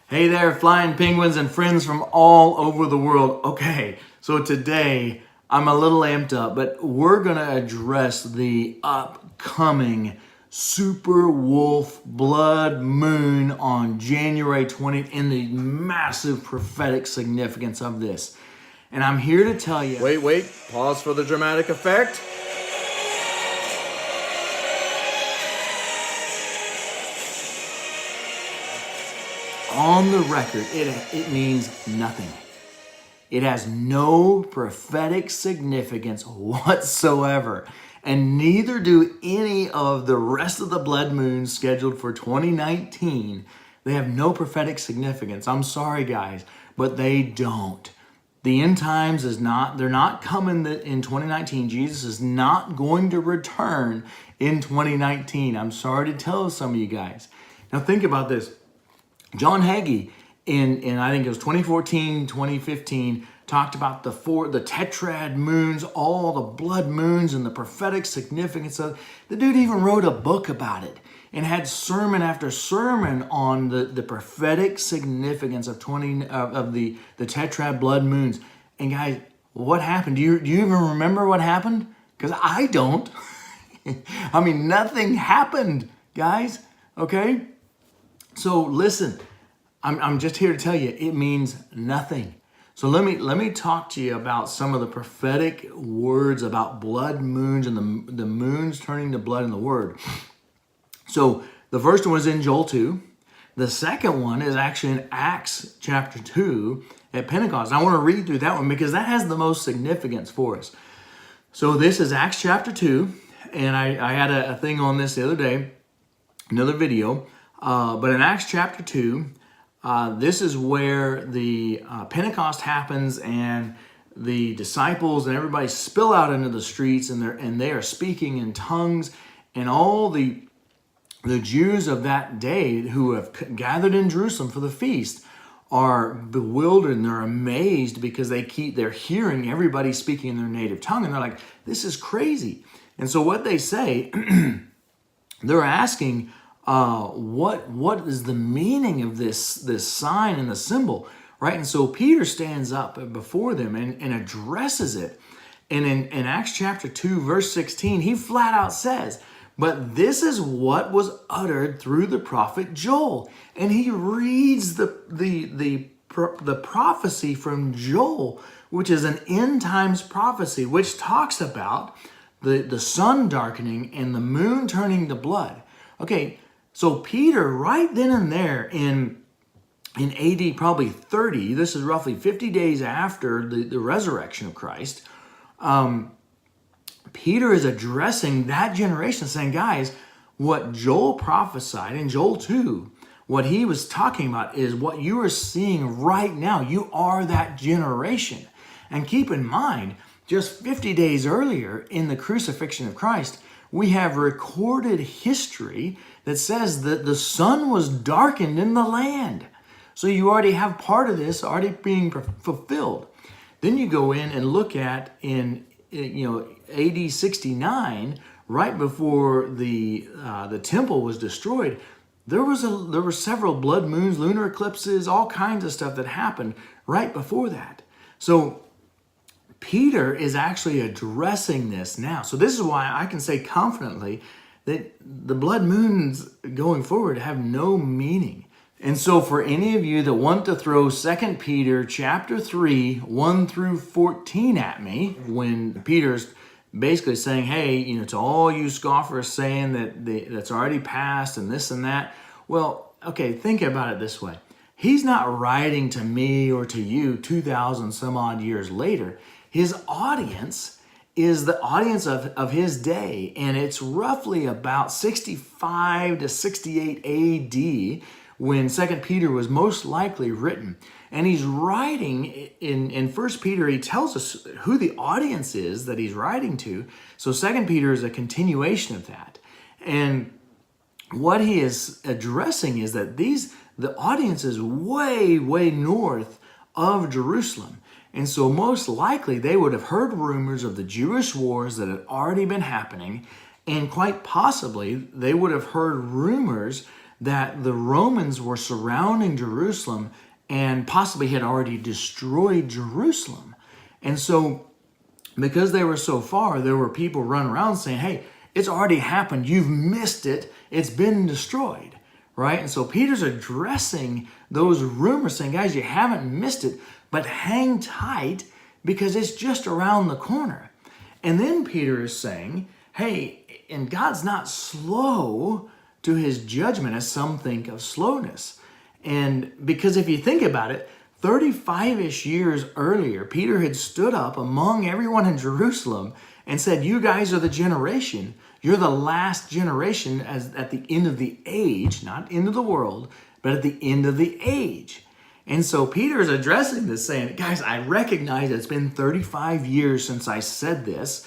Hey there, flying penguins and friends from all over the world. Okay, so today I'm a little amped up, but we're going to address the upcoming super wolf blood moon on January 20th and the massive prophetic significance of this. And I'm here to tell you... Wait, pause for the dramatic effect. On the record, it means nothing. It has no prophetic significance whatsoever. And neither do any of the rest of the blood moons scheduled for 2019. They have no prophetic significance. I'm sorry, guys, but they don't. The end times they're not coming in 2019. Jesus is not going to return in 2019. I'm sorry to tell some of you guys. Now think about this. John Hagee in I think it was 2014, 2015, talked about the tetrad moons, all the blood moons and the prophetic significance of it. The dude even wrote a book about it and had sermon after sermon on the prophetic significance of the tetrad blood moons. And guys, what happened? Do you even remember what happened? Because I don't. I mean, nothing happened, guys. Okay? So listen, I'm just here to tell you, it means nothing. So let me talk to you about some of the prophetic words about blood moons and the moons turning to blood in the Word. So the first one is in Joel 2. The second one is actually in Acts chapter 2 at Pentecost. I want to read through that one because that has the most significance for us. So this is Acts chapter 2, and I had a thing on this the other day, another video. But in Acts chapter 2, this is where the Pentecost happens, and the disciples and everybody spill out into the streets, and they are speaking in tongues, and all the Jews of that day who have gathered in Jerusalem for the feast are bewildered and they're amazed because they're hearing everybody speaking in their native tongue, and they're like, this is crazy. And so what they say, they're asking, what is the meaning of this sign and the symbol, right? And so Peter stands up before them and addresses it. And in Acts chapter 2, verse 16, he flat out says, but this is what was uttered through the prophet Joel. And he reads the prophecy from Joel, which is an end times prophecy, which talks about the sun darkening and the moon turning to blood. Okay, so Peter, right then and there in AD probably 30, this is roughly 50 days after the resurrection of Christ, Peter is addressing that generation, saying, guys, what Joel prophesied in Joel 2, what he was talking about is what you are seeing right now. You are that generation. And keep in mind, just 50 days earlier in the crucifixion of Christ, we have recorded history that says that the sun was darkened in the land. So you already have part of this already being fulfilled. Then you go in and look at in AD 69, right before the temple was destroyed, there were several blood moons, lunar eclipses, all kinds of stuff that happened right before that. So Peter is actually addressing this now. So this is why I can say confidently that the blood moons going forward have no meaning. And so for any of you that want to throw 2 Peter chapter 3, 1 through 14 at me, when Peter's basically saying, hey, to all you scoffers saying that's already passed and this and that. Well, okay, think about it this way. He's not writing to me or to you 2,000 some odd years later. His audience is the audience of his day, and it's roughly about 65 to 68 AD when 2 Peter was most likely written. And he's writing in 1 Peter, he tells us who the audience is that he's writing to. So 2 Peter is a continuation of that. And what he is addressing is that the audience is way, way north of Jerusalem. And so most likely they would have heard rumors of the Jewish wars that had already been happening, and quite possibly they would have heard rumors that the Romans were surrounding Jerusalem and possibly had already destroyed Jerusalem. And so because they were so far, there were people running around saying, hey, it's already happened. You've missed it. It's been destroyed, right? And so Peter's addressing those rumors saying, guys, you haven't missed it, but hang tight because it's just around the corner. And then Peter is saying, hey, and God's not slow to his judgment as some think of slowness. And because if you think about it, 35-ish years earlier, Peter had stood up among everyone in Jerusalem and said, you guys are the generation. You're the last generation as at the end of the age, not end of the world, but at the end of the age. And so Peter is addressing this saying, guys, I recognize it's been 35 years since I said this,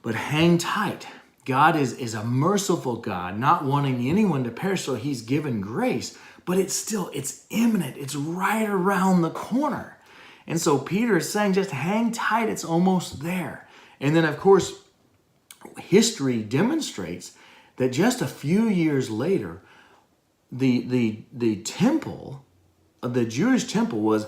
but hang tight. God is a merciful God, not wanting anyone to perish, so he's given grace. But it's imminent. It's right around the corner. And so Peter is saying, just hang tight. It's almost there. And then, of course, history demonstrates that just a few years later, the temple, the Jewish temple, was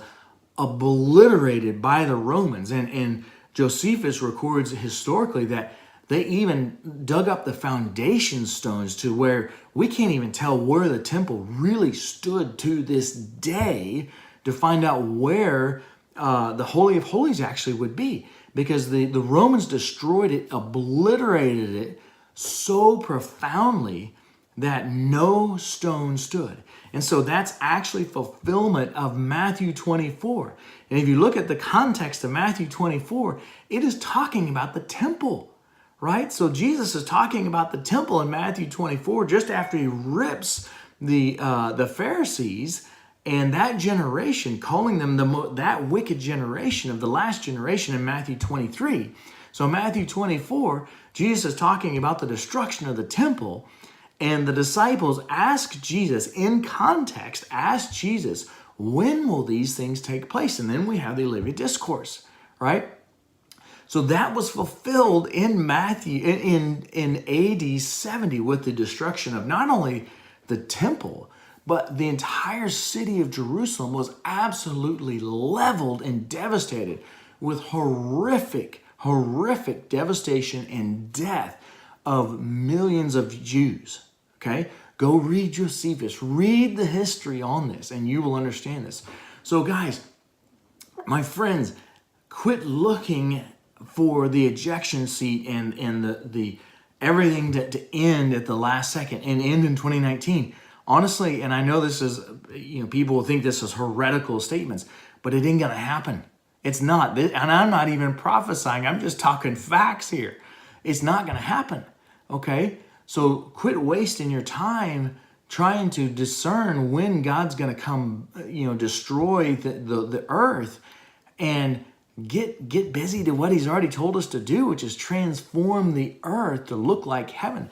obliterated by the Romans. And Josephus records historically that they even dug up the foundation stones to where we can't even tell where the temple really stood to this day to find out where the Holy of Holies actually would be. Because the Romans destroyed it, obliterated it so profoundly that no stone stood. And so that's actually fulfillment of Matthew 24. And if you look at the context of Matthew 24, it is talking about the temple. Right? So Jesus is talking about the temple in Matthew 24 just after he rips the Pharisees and that generation, calling them that wicked generation of the last generation in Matthew 23. So Matthew 24, Jesus is talking about the destruction of the temple, and the disciples ask Jesus, in context, ask Jesus, when will these things take place? And then we have the Olivet Discourse, right? So that was fulfilled in Matthew, in AD 70 with the destruction of not only the temple, but the entire city of Jerusalem was absolutely leveled and devastated with horrific devastation and death of millions of Jews. Okay? Go read Josephus. Read the history on this and you will understand this. So guys, my friends, quit looking for the ejection seat and the everything to end at the last second and end in 2019. Honestly, and I know this is, people will think this is heretical statements, but it ain't going to happen. It's not. And I'm not even prophesying. I'm just talking facts here. It's not going to happen. Okay? So quit wasting your time trying to discern when God's going to come, destroy the earth, and get busy to what he's already told us to do, which is transform the earth to look like heaven.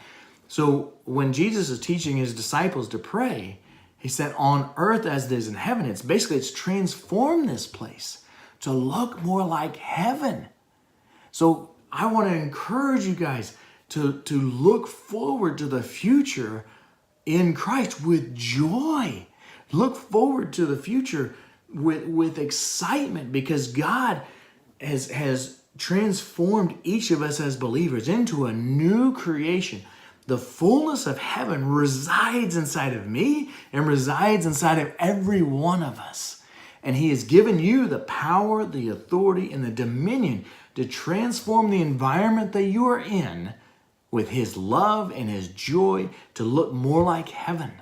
So when Jesus is teaching his disciples to pray, he said, on earth as it is in heaven. It's transform this place to look more like heaven. So I want to encourage you guys to look forward to the future in Christ with joy. Look forward to the future with excitement, because God has transformed each of us as believers into a new creation. The fullness of heaven resides inside of me and resides inside of every one of us. And he has given you the power, the authority, and the dominion to transform the environment that you are in with his love and his joy to look more like heaven.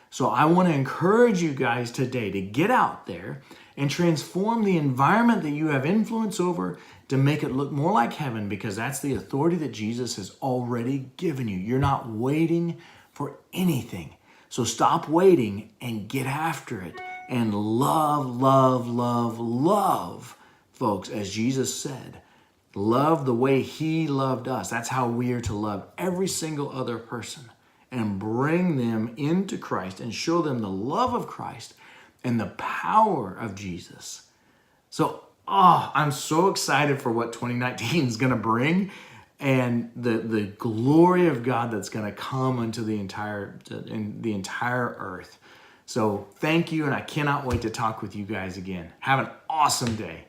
So I want to encourage you guys today to get out there and transform the environment that you have influence over to make it look more like heaven, because that's the authority that Jesus has already given you. You're not waiting for anything. So stop waiting and get after it and love, love, love, love, folks, as Jesus said. Love the way he loved us. That's how we are to love every single other person and bring them into Christ and show them the love of Christ and the power of Jesus. So, I'm so excited for what 2019 is going to bring. and the glory of God that's going to come into the entire earth. So thank you, and I cannot wait to talk with you guys again. Have an awesome day.